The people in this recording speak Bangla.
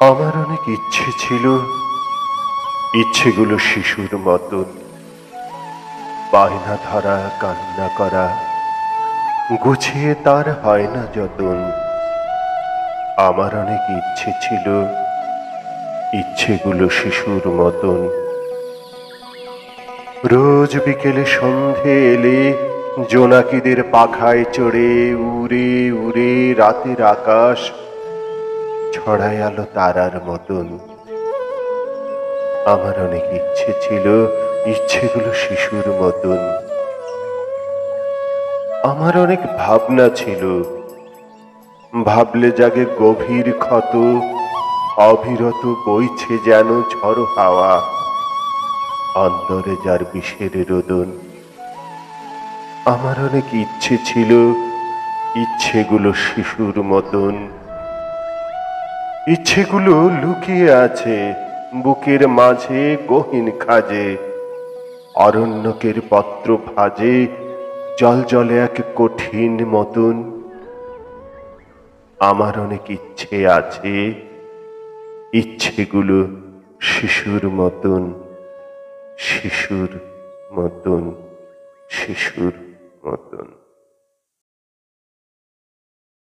আমার অনেক ইচ্ছে ছিল, ইচ্ছেগুলো শিশুর মতন। বায়না ধরা, কান্না করা, গুছিয়ে তার হয় না যতন। আমার অনেক ইচ্ছে ছিল, ইচ্ছেগুলো শিশুর মতন। রোজ বিকেলে সন্ধে এলে জোনাকিদের পাখায় চড়ে উড়ে উড়ে রাতের আকাশ ছড়ায় আলো তারার মতন। আমার অনেক ইচ্ছে ছিল, ইচ্ছেগুলো শিশুর মতন। আমার অনেক ভাবনা ছিল, ভাবলে জাগে গভীর ক্ষত, অবিরত বইছে যেন ঝড়ো হাওয়া, অন্তরে যার বিষের রোদন। আমার অনেক ইচ্ছে ছিল, ইচ্ছেগুলো শিশুর মতন। ইচ্ছেগুলো লুকিয়ে আছে বুকের মাঝে গহীন খাজে, অরণ্যকের পত্র ভাজে জল জলে এক কঠিন মতন। আমার অনেক ইচ্ছে আছে, ইচ্ছেগুলো শিশুর মতন, শিশুর মতন, শিশুর মতন।